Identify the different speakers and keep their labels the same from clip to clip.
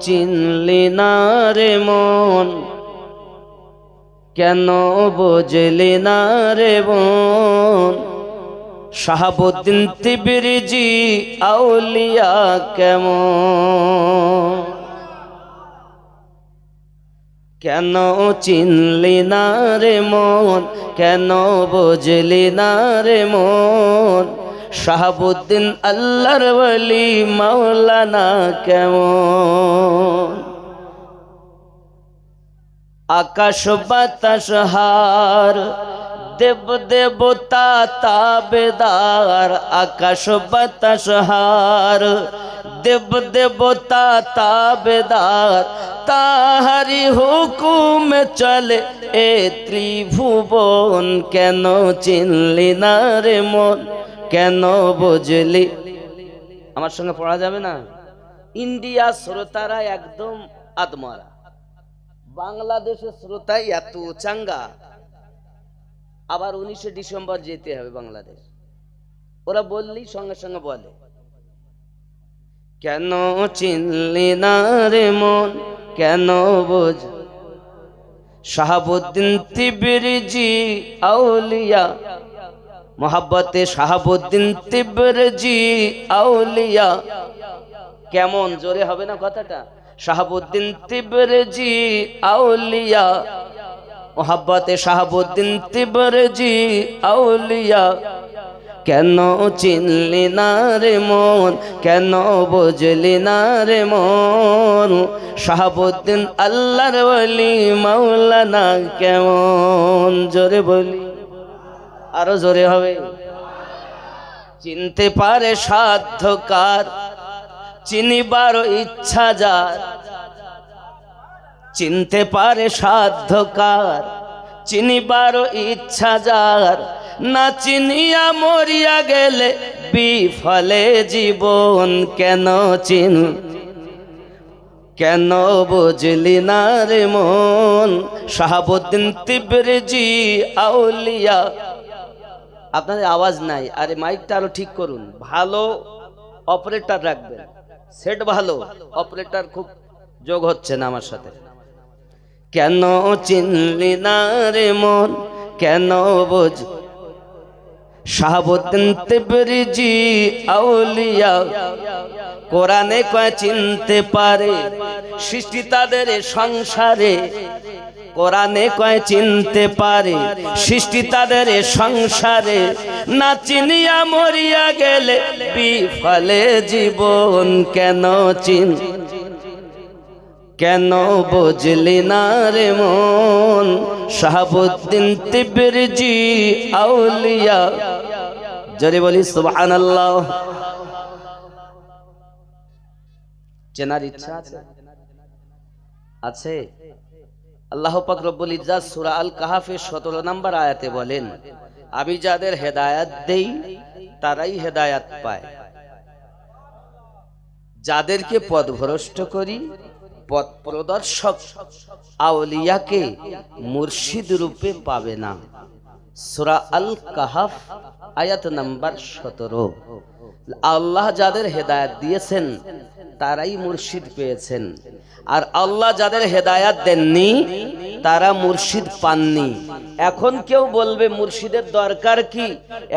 Speaker 1: চিনলি না রে মন, কেন বুঝলি না রে বোন? শাহাবুদ্দিন তিবরিজি আউলিয়া কেমন, কেন চিনলি না রে মন, কেন বুঝলি না রে মন? শাহাবুদ্দিন আল্লাহর ওলি মাওলানা কেমন? আকাশ বাতাস হার দেব দেবতা তাবেদার, আকাশ বাতাস হার দেব দেবতা তাবেদার, তাহারি হুকুমে চলে এ ত্রিভুবন। কেন চিনলি না রে মন, কেন বুঝলি? আমার সঙ্গে পড়া যাবে না? ইন্ডিয়া শ্রোতারা একদম আদমরা, বাংলাদেশের শ্রোতাই এত চাঙ্গা। আবার 19শে ডিসেম্বর যেতে হবে বাংলাদেশ, ওরা বললেই সঙ্গে সঙ্গে বলে কেন চিনলি না রে মন, কেন বোঝ? শাহাবুদ্দিন তিবরিজি আউলিয়া, মোহাব্বতে শাহাবুদ্দিন তিবরিজি আউলিয়া কেমন? জোরে হবে না কথাটা? শাহাবুদ্দিন তিবরিজি আউলিয়া, মোহাব্বতে শাহাবুদ্দিন তিবরিজি আউলিয়া। কেন চিনলি না রে মন, কেন বুঝলি না রে মন? শাহাবুদ্দিন আল্লাহর ওলি মাওলানা কেমন? জোরে বলি, আরো জোরে হবে। চিনতে পারে সাধ্য কার, চিনিবার ইচ্ছা যার। চিনতে পারে সাধ্য কার, চিনিবার ইচ্ছা যার। না চিনিয়া মরিয়া গেলে বিফলে জীবন। কেন চিন, কেন বুঝলি না রে মন? শাহাবুদ্দিন তিবরিজি আউলিয়া। আপনাদের আওয়াজ নাই, আরে মাইকটা আরো ঠিক করুন, ভালো অপারেটর রাখবেন, সেট ভালো, অপারেটর খুব যোগ হচ্ছে না আমার সাথে। কেন চিনলি না রে মন, কেন বুঝ? শাহাবুদ্দিন তিবরিজি আউলিয়া। কোরআনে কয় চিনতে পারে সৃষ্টি তাদের সংসারে, কোরআনে কয় চিনতে পারে সৃষ্টি তাদের সংসারে। না চিনিয়া মরিয়া গেলে বিফলে জীবন। কেন চিন, কেন বুঝলি না রে মন? শাহাবুদ্দিন তিবরিজি আউলিয়া। জোরে বলি সুবহানাল্লাহ। চেনার ইচ্ছা আছে? আছে। আল্লাহ পাক রব্বুল ইজ্জাত সূরা আল কাহাফের 17 নম্বর আয়াতে বলেন, আমি যাদের হেদায়েত দেই তারাই হেদায়েত পায়, যাদেরকে পথভ্রষ্ট করি পথ প্রদর্শক আউলিয়াকে মুর্শিদ রূপে পাবে না। সূরা আল কাহাফ আয়াত নাম্বার 17। আল্লাহ যাদের হেদায়েত দিয়েছেন তারাই মুর্শিদ পেয়েছেন, আর আল্লাহ যাদের হেদায়েত দেননি তারা মুর্শিদ পাননি। এখন কেউ বলবে মুর্শিদের দরকার কি?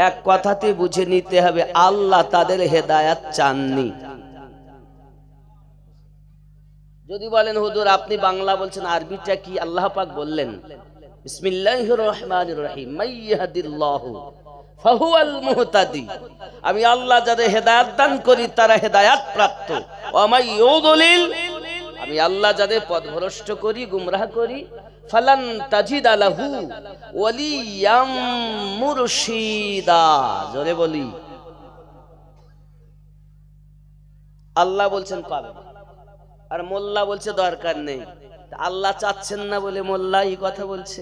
Speaker 1: এক কথাতে বুঝে নিতে হবে, আল্লাহ তাদের হেদায়েত চাননি। যদি বলেন হুজুর আপনি বাংলা বলছেন, আরবিটা কি? আল্লাহ পাক বললেন বিসমিল্লাহির রহমানির রহিম, মাইয়াহদিল্লাহু ফাহুয়াল মুহতাদি। আমি আল্লাহ যাদের হেদায়েত দান করি তারা হেদায়েত প্রাপ্ত। ওয়া মাই ইউদলিল, আমি আল্লাহ যাদের পথভ্রষ্ট করি গুমরাহ করি, ফালান তাজিদা লাহু ওয়ালিয়াম মুরশিদা। জোরে বলি, আল্লাহ বলছেন পাবে, আর মোল্লা বলছে দরকার নেই। আল্লাহ চাচ্ছেন না বলে মোল্লা এই কথা বলছে।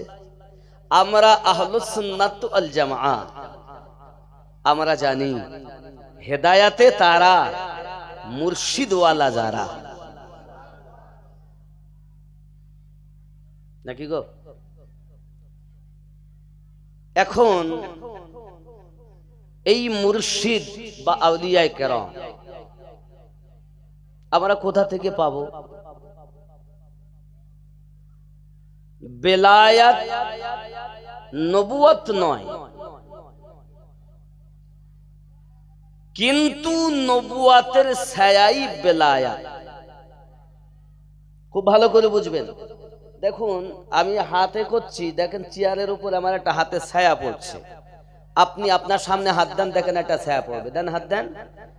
Speaker 1: আমরা আহলুস সুন্নাত ওয়াল জামাআহ আমরা জানি হেদায়েতে তারা মুর্শিদওয়ালা যারা, নাকি গো? এখন এই মুর্শিদ বা আউলিয়ায়ে কেরাম আমরা কোথা থেকে পাবো? বেলায়াত নবুয়ত নয়, কিন্তু নবুয়াতের ছায়াই বেলায়াত। খুব ভালো করে বুঝবেন। দেখুন আমি হাতে করছি, দেখেন চেয়ারের উপর আমার একটা হাতে ছায়া পড়ছে। আপনি আপনার সামনে হাত দেন, দেখেন একটা ছায়া পড়বে, দেন হাত দেন,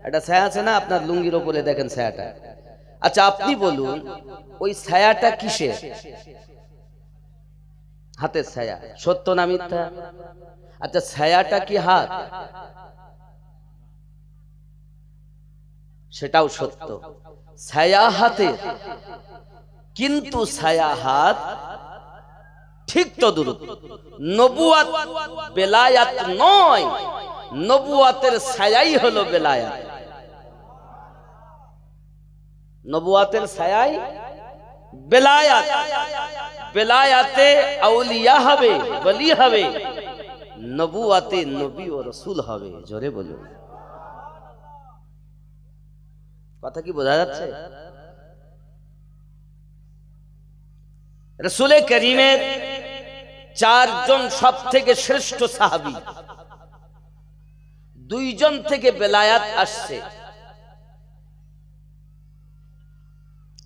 Speaker 1: একটা ছায়া আছে না আপনার লুঙ্গির উপরে, দেখেন ছায়াটা। আচ্ছা আপনি বলুন ওই ছায়াটা কিসের? হাতের ছায়া, সত্য না মিথ্যা? আচ্ছা ছায়াটা কি হাত? সেটাও সত্য, ছায়া হাতের, কিন্তু ছায়া হাত ঠিক তদ্রূপ। নবুয়াত বেলায়াত নয়, নবুয়াতের ছায়াই হলো বেলায়াত। নবুয়াতের ছায়াই বেলায়াত। বেলায়াতে আউলিয়া হবে, ওলি হবে, নবুয়াতে নবী ও রাসূল হবে। জোরে বলুন, কথা কি বোঝা যাচ্ছে? রাসূলে কারীমের চারজন সব থেকে শ্রেষ্ঠ সাহাবী, দুইজন থেকে বেলায়াত আসছে,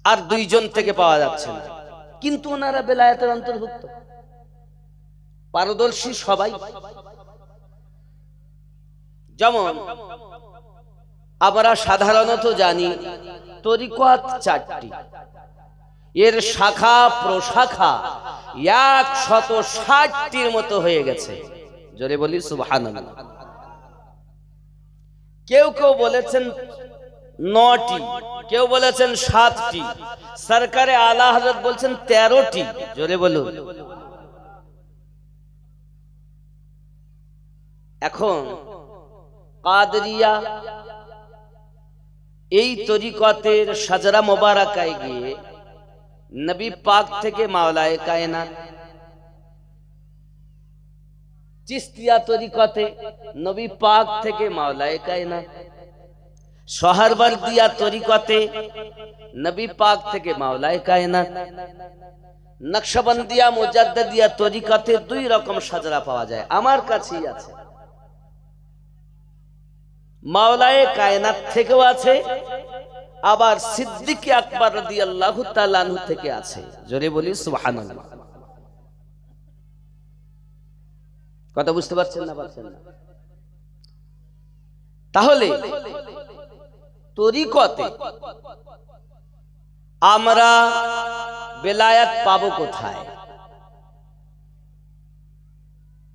Speaker 1: আর দুইজন থেকে পাওয়া যাচ্ছে না, কিন্তু ওনারা বেলায়াতের অন্তর্ভুক্ত, পারদর্শী সবাই। যেমন আমরা সাধারণত জানি তরিকত চারটি, এর শাখা প্রশাখা 160টির মতো হয়ে গেছে। জোরে বলি সুবহানাল্লাহ। কেউ কেউ বলেছেন 9টি, কেউ বলেছেন 7টি, সরকারে আলা হযরত বলছেন 13টি। জোরে বলুন। এখন কাদরিয়া এই তরিকতের শাজরা মোবারকায় গিয়ে নবী পাক থেকে মাওলায়ে কায়নাত, চিশতিয়া তরিকতে নবী পাক থেকে মাওলায়ে কায়নাত, সোহরওয়ার্দিয়া তরিকতে নবী পাক থেকে মাওলায়ে কায়নাত, নকশবন্দিয়া মুজাদ্দিদিয়া তরিকতে দুই রকম শাজরা পাওয়া যায়, আমার কাছেই আছে। মাওলায়ে কায়নাত থেকেও আছে, আবার সিদ্দিক আকবর রাদিয়াল্লাহু তাআলা আনহু থেকে আছে। জোরে বলি সুবহানাল্লাহ। কথা বুঝতে পারছেন না? পারছেন না? তাহলে তরিকতে আমরা বেলায়াত পাবো কোথায়?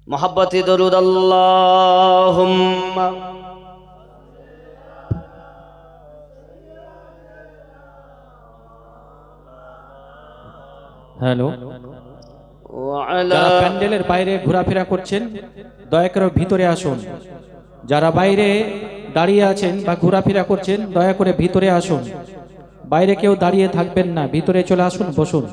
Speaker 1: মুহাব্বতে দরুদ আল্লাহুম্মা
Speaker 2: হ্যালো, যারা প্যান্ডেলের বাইরে ঘোরাফেরা করছেন দয়া করে ভিতরে আসুন। যারা বাইরে দাঁড়িয়ে আছেন বা ঘোরাফেরা করছেন দয়া করে ভিতরে আসুন। বাইরে কেউ দাঁড়িয়ে থাকবেন না, ভিতরে চলে আসুন, বসুন।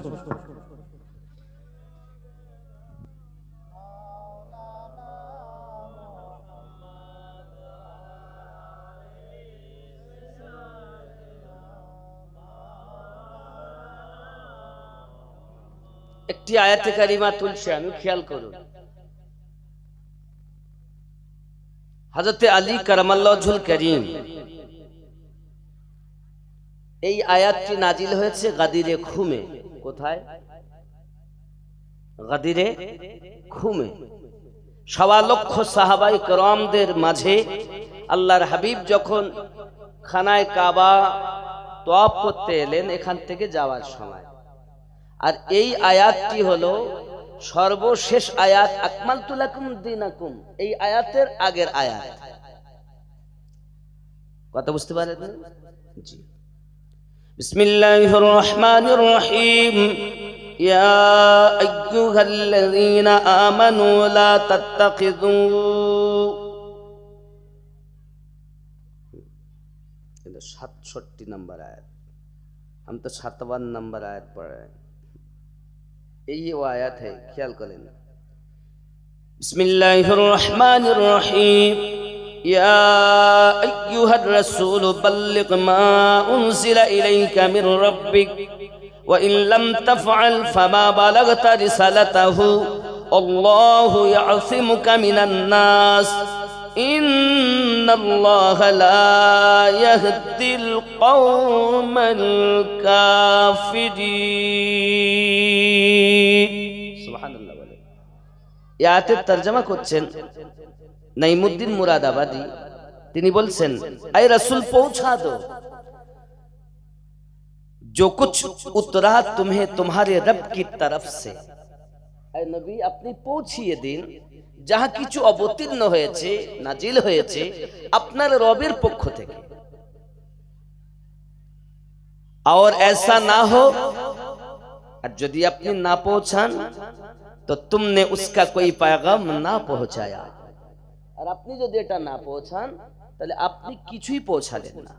Speaker 1: একটি আয়াতে কারিমা তুলছে, আমি খেয়াল করুন। হযরতে আলী কারামাল্লাহু ওয়াজহুল কারীম, এই আয়াতটি নাজিল হয়েছে গাদিরে খুমে। কোথায়? গাদিরে খুমে। ১.৫ লক্ষ সাহাবাই কেরামদের মাঝে আল্লাহর হাবিব যখন খানায় কাবা তওয়াফ করতে এলেন, এখান থেকে যাওয়ার সময়, আর এই আয়াতটি হলো সর্বশেষ আয়াত, আকমালতু লাকুম দীনাকুম, এই আয়াতের আগের আয়াত। কথা বুঝতে পারেন? জি। বিসমিল্লাহির রহমানির রহিম। ইয়া আইয়ুহাল্লাযীনা আমানু লা তাত্তাখিযু, এটা ৬৭ নম্বর আয়াত, हम तो 57 नंबर आयत पढ़ रहे हैं। यही वो आयत है, ख्याल करें। बिस्मिल्लाहिर्रहमानिर्रहीम। يا أيها الرسول بلغ ما أنزل إليك من ربك وإن لم تفعل فما بلغت رسالته الله يعصمك من الناس إن الله لا يهدي القوم الكافرين سبحان الله এই আয়াতের তরজমা করছেন नईमुद्दीन मुरादाबादी তিনি বলছেন ऐ रसूल पहुंचा दो जो कुछ उतरा तुम्हें तुम्हारे रब की तरफ से ऐ नबी अपनी पहुंचिए दिन जहां কিছু অবতীর্ণ হয়েছে নাজিল হয়েছে আপনার রবের পক্ষ থেকে और ऐसा ना हो और यदि अपनी ना पहुंचान तो तुमने उसका कोई पैगाम ना पहुंचाया और अपनी जो डेटा ना पहुंचान তাহলে আপনি কিছুই পৌঁছালেন না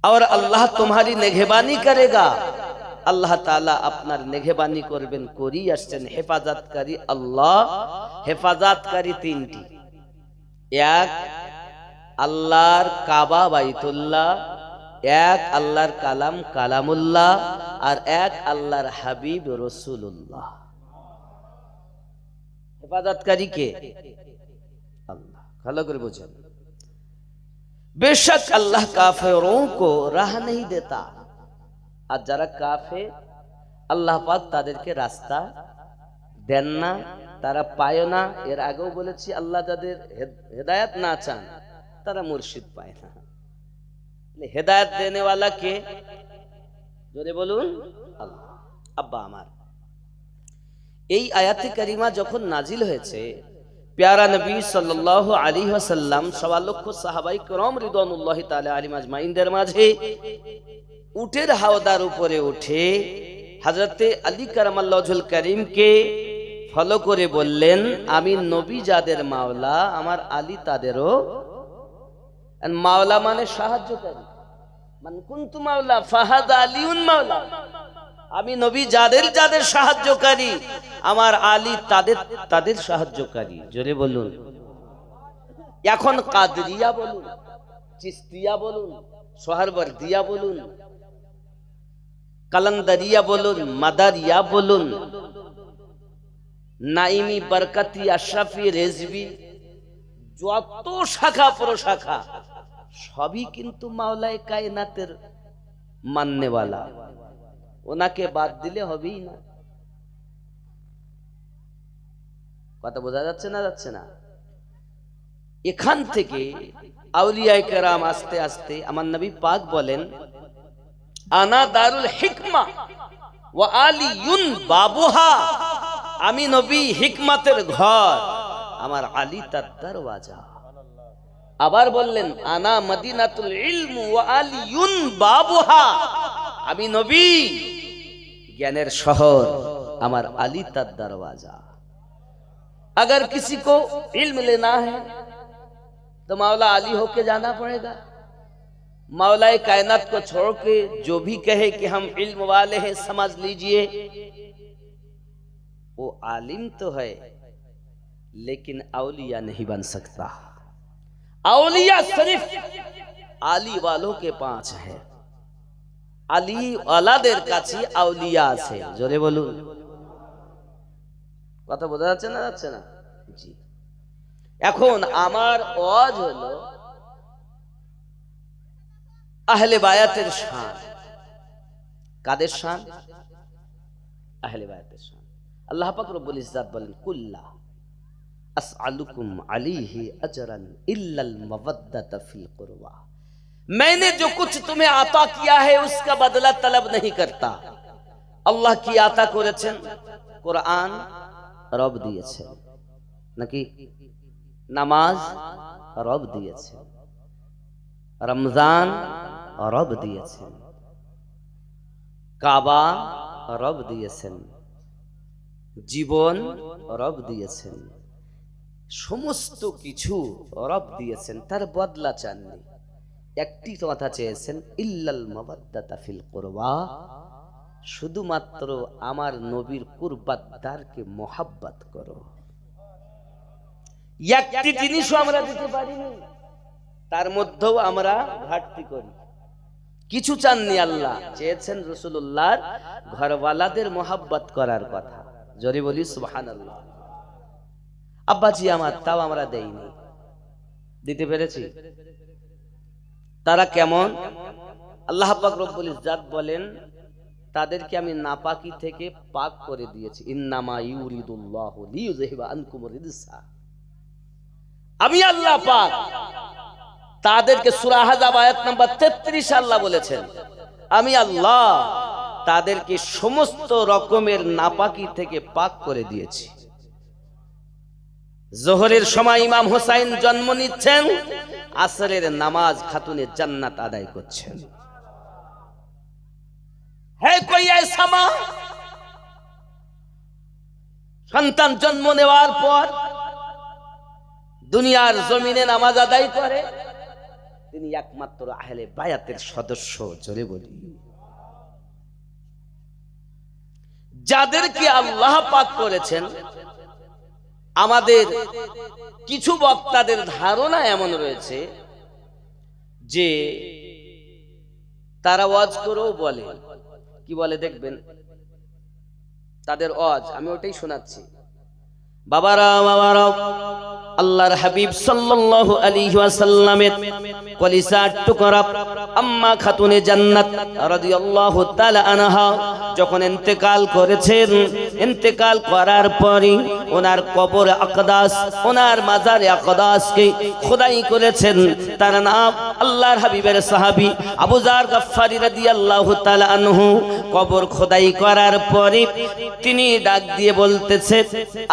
Speaker 1: और अल्लाह तुम्हारी निगहबानी करेगा আল্লাহ তাআলা আপনার নিগহবানি করবেন করি আসছেন হেফাজতকারী আল্লাহ হেফাজতকারী তিনটি এক আল্লাহর কাবা বাইতুল্লাহ এক আল্লাহর কালাম কালামুল্লাহ আর এক আল্লাহর হাবিব রাসূলুল্লাহ হেফাজতকারী কে अल्लाह ভালো করে বুঝেন बेशक अल्लाह काफिरों को राह नहीं देता আর যারা কাফের আল্লাহ পাক তাদেরকে রাস্তা দেন না তারা পায় না এর আগেও বলেছি আল্লাহ যাদের হেদায়েত না চান তারা মুর্শিদ পায় না হেদায়েত দেনে वाला কে জোরে বলুন আল্লাহ আব্বা আমার এই আয়াতে কারিমা যখন নাজিল হয়েছে प्यारा नबी सल्लल्लाहु अलैहि वसल्लम सवा लक्ष साहाबाई करम रिदवानुल्लाहि ताआला आलिम आजमाइनদের মাঝে উটের হাওদার উপরে উঠে হযরতে আলী কারামাল্লাহু ওয়াজহুল কারীমকে ফলো করে বললেন আমি নবী যাদের মাওলা আমার আলী তাদেরও মাওলা মানে সাহায্যকারী মান কুনতু মাওলা ফাহাদা আলিউন মাওলা আমি নবী যাদের যাদের সাহায্যকারী আমার আলী তাদের তাদের সাহায্যকারী জোরে বলুন এখন কাদরিয়া বলুন চিশতিয়া বলুন সোহরওয়ার্দিয়া বলুন কালান্দারিয়া বলুন মাদারিয়া বলুন নাইমি বরকতি আশরাফি রেজবি যত শাখা প্রশাখা সবই কিন্তু মাওলায়ে কায়নাতের মাননেওয়ালা ওনাকে বাদ দিলে হবেই না কথা বোঝা যাচ্ছে না এখান থেকে আউলিয়ায়ে কেরাম আস্তে আস্তে আমার নবী পাক বলেন আনা দারুল হিকমা ওয়া আলিয়ুন বাবুহা আমি নবী হিকমতের ঘর আমার আলী তার দরওয়াজা আবার বললেন আনা মদিনাতুল ইলম ওয়া আলিয়ুন বাবুহা আমি নবী ज्ञानेर शहर अमर अली तद दरवाजा अगर किसी को इल्म लेना है तो मौला अली होके जाना पड़ेगा मौलाए कायनात को छोड़ के जो भी कहे कि हम इल्म वाले हैं समझ लीजिए वो आलिम तो है लेकिन औलिया नहीं बन सकता औलिया सिर्फ आली वालों के पास है আলী ওয়ালাদের কাছে আউলিয়া আছে জোরে বলুন কথা বোঝা যাচ্ছে না জি এখন আমার ওয়াজ হলো আহলে বায়াতের শান কাদের শান আহলে বায়াতের শান আল্লাহ পাক রব্বুল ইজ্জত বলেন কুল্লা আসআলুকুম আলাইহি আজরান ইল্লাল মাওয়াদ্দাতা ফিল কুরবা मैंने जो कुछ तुम्हें आता किया है उसका बदला तलब नहीं करता अल्लाह की आता করেছেন কুরআন রব দিয়েছেন নাকি নামাজ রব দিয়েছেন রমজান রব দিয়েছেন কাবা রব দিয়েছেন জীবন রব দিয়েছেন সমস্ত কিছু রব দিয়েছেন তার বদলা চাননি একটি কথা চেয়েছেন ইল্লাল মাওয়াদ্দাতা ফিল কুরবা শুধুমাত্র আমার নবীর কুরবাতদারকে মোহাব্বত করো একটি জিনিসও আমরা দিতে পারিনি, তার মধ্যেও আমরা ঘাটতি করি। কিছু চাননি আল্লাহ, চেয়েছেন রাসূলুল্লাহর ঘরওয়ালাদের মোহাব্বত করার কথা। জোরে বলি সুবহানাল্লাহ। আব্বাজি আমার, তাও আমরা দেইনি। দিতে পেরেছি? তারা কেমন? আল্লাহ পাক রব্বুল ইজ্জাত বলেন, তাদেরকে আমি নাপাকি থেকে পাক করে দিয়েছি। ইন্নামা ইউরিদুল্লাহু লিইউযহিবা আনকুমুর রিজসা। আমি আল্লাহ পাক তাদেরকে, সূরা আহজাব আয়াত নাম্বার 33 আল্লাহ বলেছেন, আমি আল্লাহ তাদেরকে সমস্ত রকমের নাপাকি থেকে পাক করে দিয়েছি। জোহরের সময় ইমাম হোসাইন জন্ম নিচ্ছেন, আসরের নামাজ খাতুনে জান্নাত আদায় করছেন। है कोई ऐसा मां সন্তান জন্ম নেওয়ার পর দুনিয়ার জমিনে নামাজ আদায় করে? তিনি একমাত্র আহলে বায়াতের সদস্য। জোরে বলি। যাদেরকে আল্লাহ পাক করেছেন, আমাদের কিছু বক্তাদের ধারণা এমন রয়েছে যে তারা ওয়াজ করেও বলে, কি বলে দেখবেন তাদের ওয়াজ, আমি ওটাই শোনাচ্ছি। বাবারা বাবারা, আল্লাহর হাবিব সাল্লাল্লাহু আলাইহি ওয়াসাল্লামের কলিজার টুকরা আম্মা খাতুনে জান্নাত রাদিয়াল্লাহু তাআলা আনহা যখন ইন্তেকাল করেছেন, ইন্তেকাল করার পরে ওনার কবর আকদাস, ওনার মাজারে আকদাসকে খোদাই করেছেন। তার নাম আল্লাহর হাবিবের সাহাবী আবু যার গফফারি রাদিয়াল্লাহু তাআলা আনহু। কবর খোদাই করার পরে তিনি ডাক দিয়ে বলতেছে,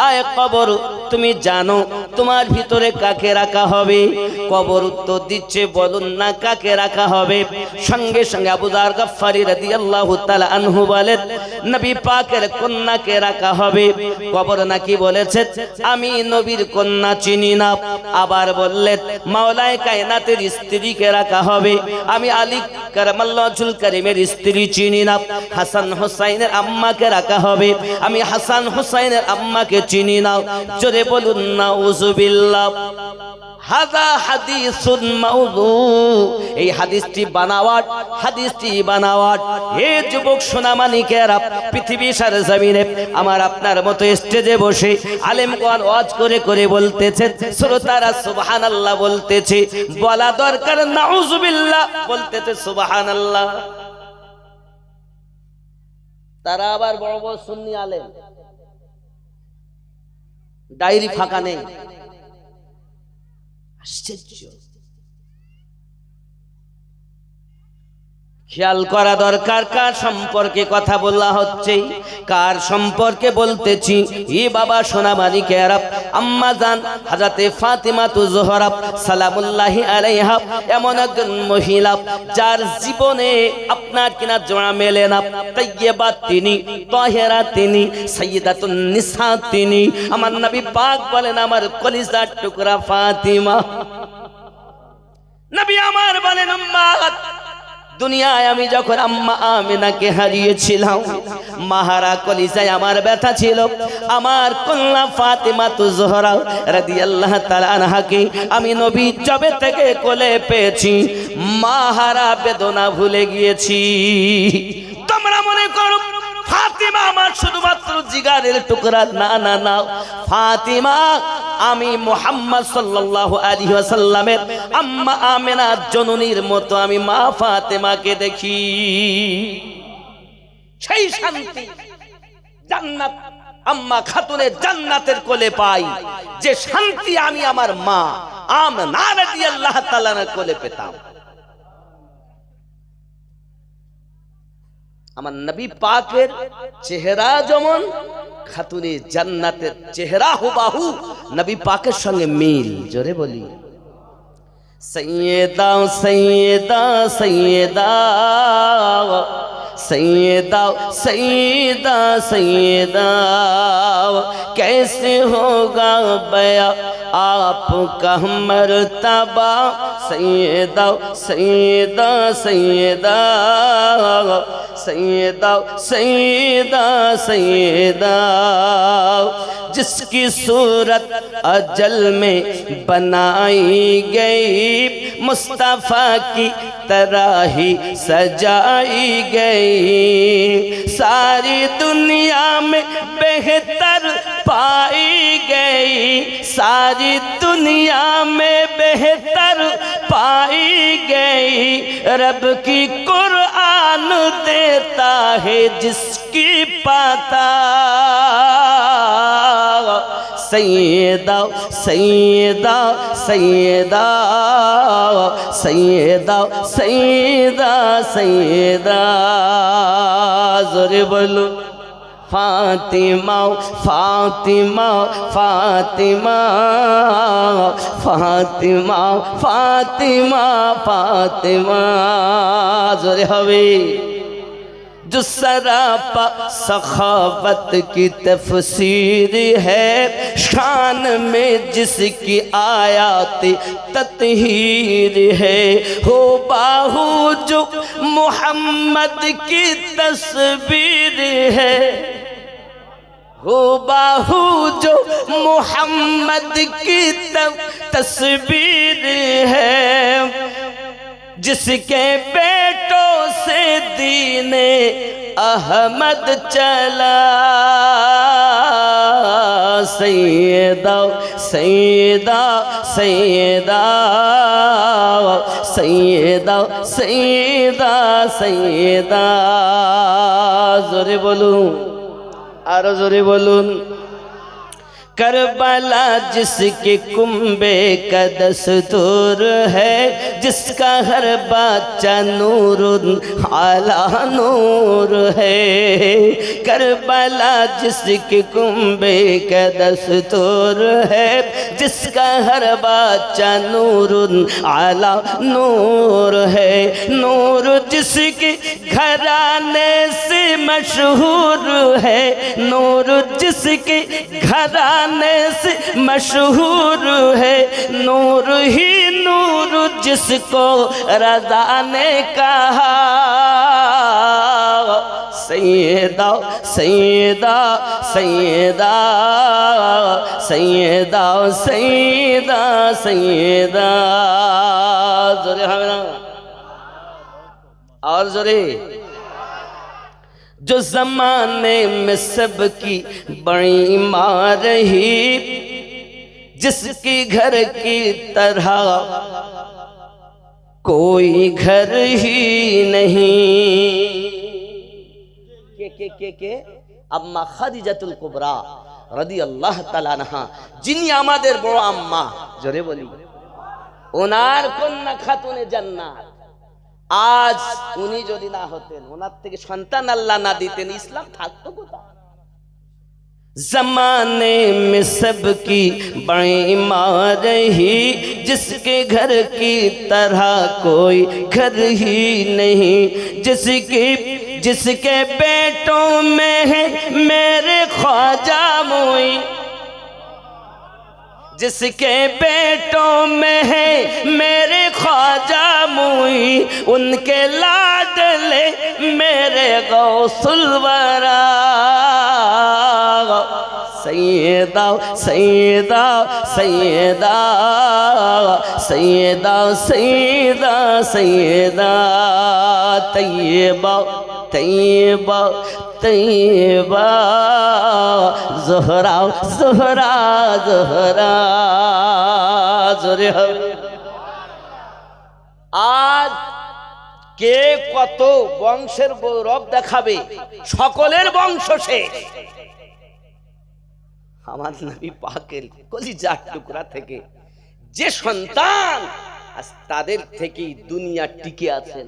Speaker 1: আয় কবর, তুমি জানো তোমার ভিতরে কাকে রাখা হবে? কবর উত্তর দিচ্ছে, বলুন না কাকে রাখা হবে? সঙ্গে সঙ্গে আবু যার গফফারি রাদিয়াল্লাহু তাআলা আনহু বলেন, নবী পাকের কন্যাকে রাখা হবে। কবর নাকি বলেছে, আমি নবীর কন্যা চিনি না। আবার বললেন, মাওলায়ে কায়নাতের স্ত্রীকে রাখা হবে। আমি আলী কারামাল্লাহুল কারীমের স্ত্রী চিনি না। হাসান হুসাইনের আম্মাকে রাখা হবে। আমি হাসান হুসাইনের আম্মাকে চিনি না। জোরে বলুন নাউযুবিল্লাহ। হাযা হাদিসুন মাউযু। এই হাদিসটি বানাওয়াট, হাদিসটি বানাওয়াট। হে যুবক সোনামানিকেরা, পৃথিবী সারা জমিনে আমার আপনার মতো স্টেজে বসে আলেমগণ ওয়াজ করে করে বলতেছে, শ্রোতারা সুবহানাল্লাহ বলতেছে, বলা দরকার নাউযুবিল্লাহ বলতেছে সুবহানাল্লাহ। তারা আবার বড় বড় সুন্নি আলেম, ডায়েরি ফাঁকা নেই। আশ্চর্য। খেয়াল করা দরকার, কার সম্পর্কে কথা বলা হচ্ছে, কার সম্পর্কে বলতেছি। এ বাবা সোনামানিকেরা, আম্মা জান হযরতে ফাতিমা জোহরা সালামুল্লাহি আলাইহা এমন একজন মহিলা যার জীবনে আপনার কিনা জোড়া মেলে না। তাইয়্যিবা তিনি, তাহেরা তিনি, সাইয়্যিদাতুন নিসা তিনি। আমার নবী পাক বলেন, আমার কলিজার টুকরা ফাতিমা। নবী আমার বলেন, আম্মা, দুনিয়ায় আমি যখন আম্মা আমিনাকে হারিয়েছিলাম, মাহারা কলিজায় আমার ব্যথা ছিল। আমার কন্যা ফাতিমা জোহরা রাদিয়াল্লাহু তাআলা আনহাকে আমি নবী জবে থেকে কোলে পেয়েছি, মাহারা বেদনা ভুলে গিয়েছি। তোমরা মনে করো ফাতিমা আমার শুধুমাত্র জিগারের টুকরা? না না না, ফাতিমা আমি মুহাম্মদ সাল্লাল্লাহু আলাইহি ওয়াসাল্লামের আম্মা আমিনা জননীর মতো আমি মা ফাতিমাকে দেখি। সেই শান্তি জান্নাত, আম্মা খাতুনে জান্নাতের কোলে পাই, যে শান্তি আমি আমার মা আমিনা রাদিয়াল্লাহু তাআলার কোলে পেতাম। আমার নবী পাকের চেহারা যেমন, খাতুনে জান্নাতের চেহারা হুবাহু নবী পাকের সঙ্গে মিল। জোরে বলি সাইয়্যিদা সাইয়্যিদা সাইয়্যিদা सैयदा सैयदा सैयदा कैसे होगा बया आपका मर्तबा सैयदा सैयदा सैयदा सैयदा सैयदा सैयदा जिसकी सूरत अजल में बनाई गई मुस्तफ़ा की तरह ही सजाई गई सारी दुनिया में बेहतर पाई गई सारी दुनिया में बेहतर पाई गई रब की कुरान देता है जिसकी पता सैयदा सैयदा सैयदा सैयदा सैयदा सैयदा जोरे बोलो फातिमा फातिमा फातिमा फातिमा फातिमा फातिमा जोरे हवे जो सरापा सखावत की तफसीर है शान में जिसकी आयात तत्हीर है हो बाहू जो मोहम्मद की तस्वीर है हो बाहू जो मोहम्मद की तस्वीर है जिसके बेटों से दीने अहमद चला सैयदा सैयदा सैयदा सैयदा सैयदा सैयदा जोरे बोलूं आरो जोरे बोलूं करबला जिसके कुंबे का दस्तूर है जिसका हर बच्चा नूरुन आला नूर है करबला जिसके कुंबे का दस्तूर है जिसका हर बच्चा नूरुन आला नूर है नूर जिसके घराने से मशहूर है नूर जिसके घराने से मशहूर है नूर ही नूर जिसको रज़ा ने कहा सैयदा सैयदा सैयदा सैयदा सैयदा सैयदा जोरे हमें और जोरे जो जमाने में सबकी बड़ी माँ रही जिसकी घर की तरह कोई घर ही नहीं के अम्मा खादिजातुल कुबरा রাদিয়াল্লাহু তাআলা আনহা যিনি আমাদের বড় আম্মা জোরে বলি ওনার কন্যা খাতুনে জান্নাত आज उन्हीं যদি না হতেন ওনার থেকে সন্তান আল্লাহ না দিতেন ইসলাম থাকতো কোথায় जमाने में सबकी बड़ी माँ रही जिसके घर की तरह कोई घर ही नहीं जिसके बेटों में है मेरे ख्वाजा मोई जिसके बेटों में है मेरे ख्वाजा मुई उनके लाडले मेरे गौसुल वरा सैयदा सैयदा सैयदा सैयदा सैयदा सैयदा तैयबा तैयबा तैयबा ज़हरा ज़हरा ज़हरा जोरे आज কে কত বংশের গৌরব দেখাবে সকলের বংশ শেষ আমার নবী পাকের কলিজার টুকরা থেকে যে সন্তান আজ তাদের থেকেই দুনিয়া টিকে আছেন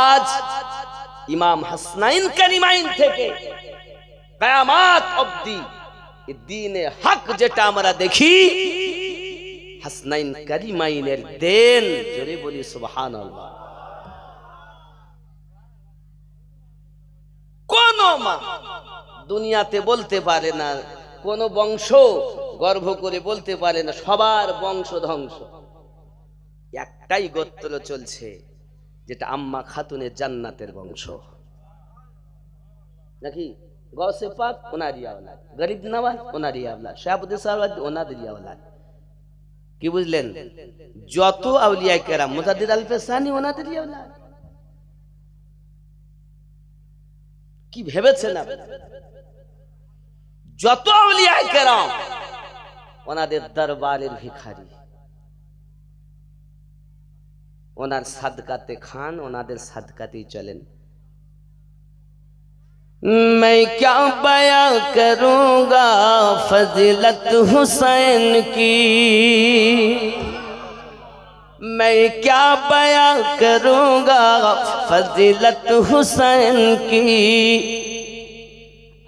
Speaker 1: আজ ইমাম হাসনাইন কারিমাইন থেকে কিয়ামত অবধি এই দ্বীনে হক যেটা আমরা দেখি হাসনাইন কারিমাইনের দেন জোরে বলি সুবহানাল্লাহ মা দুনিয়াতে বলতে পারে না, কোন বংশ গর্ভ করে বলতে পারে না সবার বংশ ধ্বংস। একটাই গোত্র চলছে, যেটা আম্মা খাতুনের জান্নাতের বংশ, নাকি? গৌসে পাক ওনারই আওলাদ, গরিব নওয়াজ ওনারই আওলাদ, শাহাবুদ্দিন সাহেব ওনাদেরই আওলাদ। কি বুঝলেন? যত আউলিয়া কেরাম, মুজাদ্দিদ আল ফেসানি ওনাদেরই আওলাদ। কি ভেবেছেন আপনি? যত আউলিয়া কেরাম ওনাদের দরবারের ভিখারি, ওনার সাদকাতে খান, ওনাদের সাদকাতেই চলেন। मैं क्या बयां करूंगा फजीलत हुसैन की, मैं क्या बयां करूंगा फजीलत हुसैन की,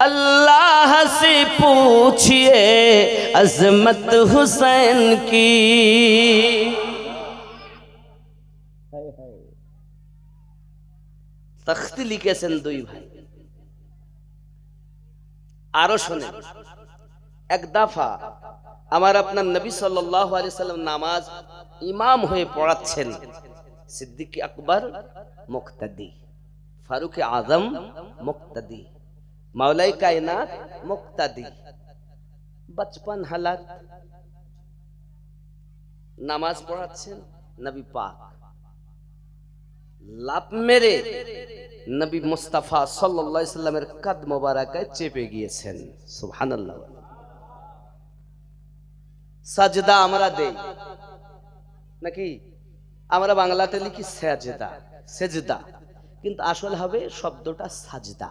Speaker 1: अल्लाह से पूछिए अजमत हुसैन की। तख्ती लिखेছেন দুই ভাই। আরো শোনেন, এক দফা আমার আপনার নবী সাল্লাল্লাহু আলাইহি সাল্লাম নামাজ ইমাম হয়ে পড়াচ্ছেন, সিদ্দিক আকবর মুক্তাদি, ফারুক আজম মুক্তাদি, मौलाई कायनात मुक्तादी, बचपन हालात नामाज पढ़ाচ্ছেন, नबी पाक लाभ मेरे नबी मुस्तफा सल्लल्लाहु अलैहि वसल्लमेর কাদ মোবারকায় চেপে গিয়েছেন। সুবহানাল্লাহ। সাজদা আমরা দেই নাকি? আমরা বাংলাতে লিখি সাজদা, সেজদা, কিন্তু আসল হবে শব্দটা সাজদা।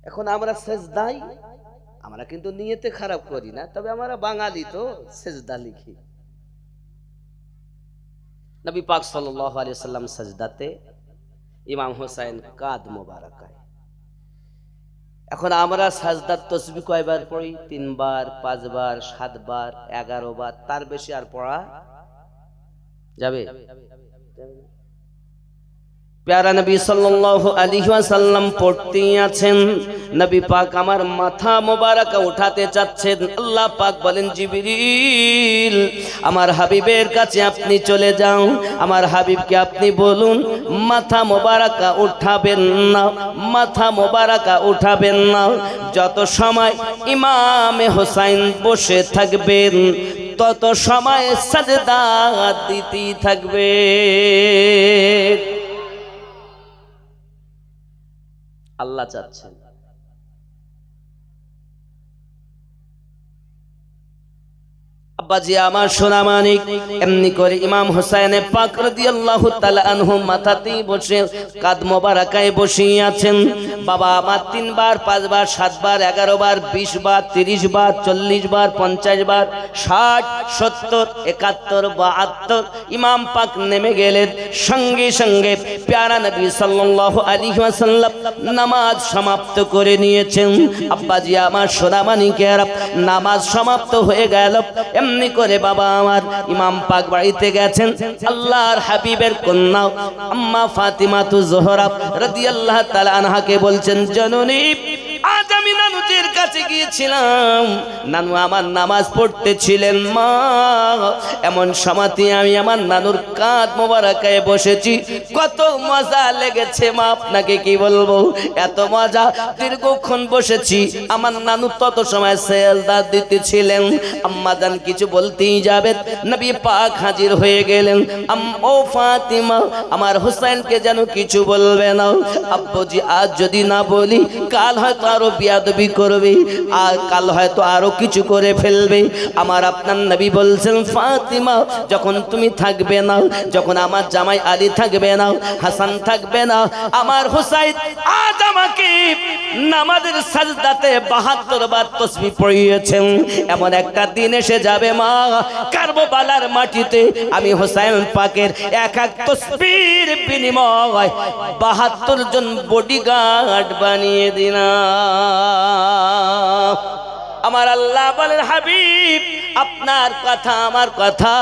Speaker 1: এখন আমরা সেজদাই, আমরা কিন্তু নিয়তে খারাপ করি না, তবে আমরা বাঙালি তো সেজদা লিখি। নবী পাক সাল্লাল্লাহু আলাইহি ওয়াসাল্লাম সাজদাতে, ইমাম হোসেন কাদ মোবারকায়। এখন আমরা সাজদার তাসবিহ কয়বার পড়ি? 3 বার, 5 বার, 7 বার, 11 বার, তার বেশি আর পড়া যাবে? प्यारा नबी सल्लल्लाहु अलैहि वसल्लम पढ़ते आছেন, नबी पाक আমার মাথা মোবারক উঠাতে চাচ্ছেন। আল্লাহ পাক বলেন, জিবরিল আমার হাবিবের কাছে আপনি চলে যাও, আমার হাবিবকে আপনি বলুন মাথা মোবারক উঠাবেন না, মাথা মোবারক উঠাবেন না। যত সময় ইমামে হোসেন বসে থাকবেন তত সময় সাজদা দিতে থাকবে। আল্লাহ চাচ্ছেন আব্বাজি আমার সোনা মানিক এমনি করে ইমাম হোসেন পাক রাদিয়াল্লাহু তাআলা আনহু মাথাতেই বসে কাদ মোবারকায় বসে আছেন। বাবা আমার 3 বার, 5 বার, 7 বার, 11 বার, 20 বার, 30 বার, 40 বার, 50 বার, 60, 70, 71, 72 ইমাম পাক নেমে গেলেন। সঙ্গে সঙ্গে প্যারা নবী সাল্লাল্লাহু আলাইহি ওয়াসাল্লাম নামাজ সমাপ্ত করে নিয়েছেন। আব্বাজি আমার সোনা মানিকেরা নামাজ সমাপ্ত হয়ে গেল। এমনি করে বাবা আমার ইমাম পাক বাড়িতে গেছেন। আল্লাহর হাবিবের কন্যা আম্মা ফাতিমাতু জোহরা রাদিয়াল্লাহু তাআলা আনহাকে বলছেন, জননী আজ আমি নানুজির কাছে গিয়েছিলাম, নানু আমার নামাজ পড়তেছিলেন মা, এমন সময়তে আমি আমার নানুর কাঁধ মোবারকায় বসেছি, কত মজা লেগেছে মা, আপনাকে কি বলবো, এত মজা, দীর্ঘক্ষণ বসেছি। আমার নানু তত সময় সেজদা দিতেছিলেন। আম্মা জান কিছু বলতেই যাবে, নবী পাক হাজির হয়ে গেলেন। ও ফাতিমা আমার হোসেনকে যেন কিছু বলবে না, আব্বুজি আজ যদি না বলি কাল হয়তো আরো বিয়াদবি করবে, আর কাল হয়তো আরো কিছু করে ফেলবে। আমার আপনার নবী বলছেন, ফাতিমা যখন তুমি থাকবে না, যখন আমার জামাই আলী থাকবে না, হাসান থাকবে না, আমার হুসাইন আজ আমাকে নামাজের সাজদাতে 72 বার তাসবিহ পড়িয়েছেন। এমন একটা দিন এসে যাবে মা, কারবালার মাটিতে আমি হুসাইন পাকের এক এক তাসবিহর বিনিময় 72 জন বডিগার্ড বানিয়ে দিলাম। আমার আল্লাহ বলেন, হাবিব আপনার কথা আমার কথা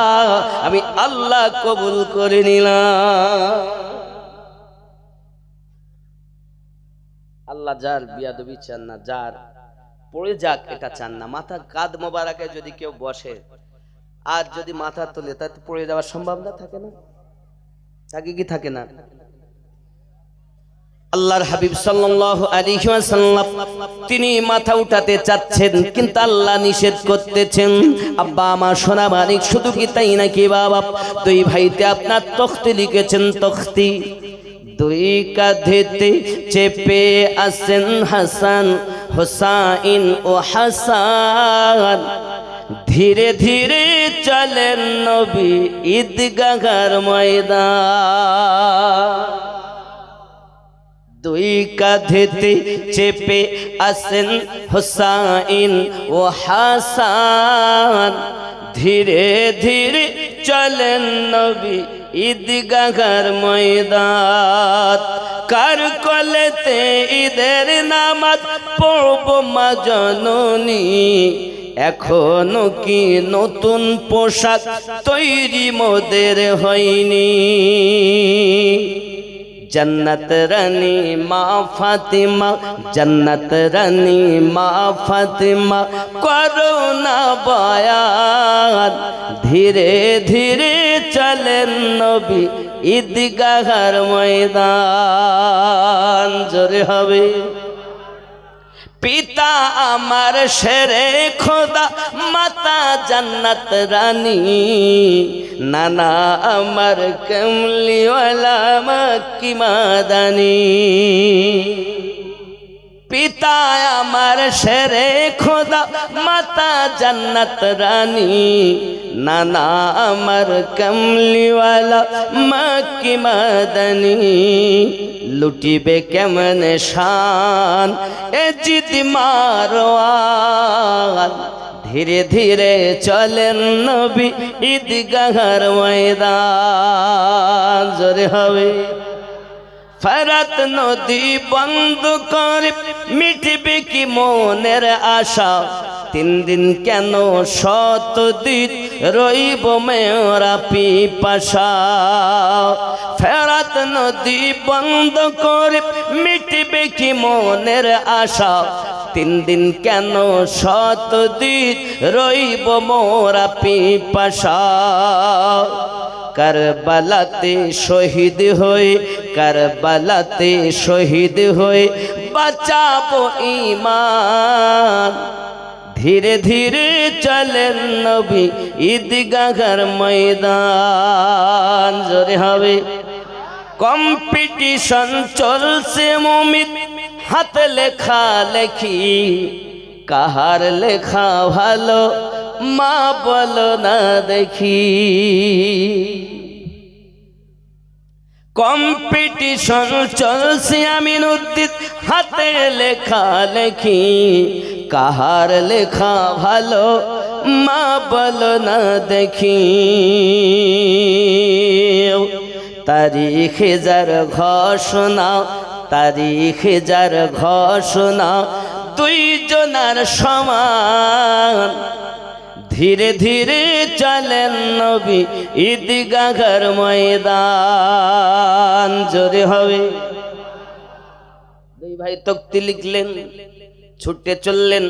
Speaker 1: আমি আল্লাহ কবুল করে নিলাম। আল্লাহ যার বিয়াদবি চান না, যার পড়ে যাক এটা চান না। মাথা কাঁধ মোবারকে যদি কেউ বসে আর যদি মাথা তোলে তাতে পড়ে যাওয়ার সম্ভাবনা থাকে না? থাকে কি থাকে না? আল্লাহর হাবিব সাল্লাল্লাহু আলাইহি ওয়াসাল্লাম তিনি মাথা উঠাতে চাচ্ছেন, কিন্তু আল্লাহ নিষেধ করতেছেন। আব্বা আমার সোনা মানিক, শুধু কি তাই নাকি বাবা? দুই ভাইতে আপনার তখতি লিখেছেন, তখতি। দুই কাঁধেতে চেপে আসেন হাসান হোসাইন ও হাসান, ধীরে ধীরে চলেন নবী ঈদগাহর ময়দান। দুই কাঁধেতে চেপে আসেন হোসাইন ও হাসান, ধীরে ধীরে চলেন নবী ঈদগাহর ময়দান। কার কোলেতে ঈদের নামাজ পড়ব মা জননী, এখনো কি নতুন পোশাক তৈরি মোদের হয়নি? जन्नत रानी माँ फातिमा, जन्नत रानी माँ फातिमा, करो ना बयान, धीरे धीरे चलें नबी ঈদগাহর ময়দান। জোরে হবে। পিতা আমার শেরে খোদা, মাতা জান্নাত রানী, নানা আমার কমলিওয়ালা মক্কি মাদানী। পিতা আমার শেরে খোদা, মাতা জান্নাত রানী, নানা আমার কমলিওয়ালা মক্কি মাদানী। লুটিবে কেমন শান এ জিদ মারওয়ান, ধীরে ধীরে চলেন নবী ঈদগাহর ময়দান। জোরে হবে। ফরাত নদী বন্ধ করে মিটবে কি মনের আশা, তিন দিন কেন শত দিন রইব মেরা পিপাসা। ফরাত নদী বন্ধ করে মিটবে কি মনের আশা, তিন দিন কেন শত দিন রইব মোরা পিপাসা। কারবালাতে শহীদ হয়ে, কারবালাতে শহীদ হয়ে বাঁচাবো ঈমান, ধীরে ধীরে চলেন নবী ঈদগাহর ময়দান। জোরে হবে। কম্পিটিশন চলছে মুমিন, হাত লেখা লেখি, কাহার লেখা ভালো মা বলো না দেখি। কম্পিটিশন চলছে আমিনুদ্দিন, হাতে লেখা লেখি, কাহার লেখা ভালো মা বলো না দেখি। তারিখে যার ঘোষণা, তারিখে যার ঘোষণা, দুইজনার সমান, ধীরে ধীরে চলেন নবী ঈদগাহর ময়দান। জোরে হবে। দুই ভাই তক্তি লিখলেন, ছুটে চললেন।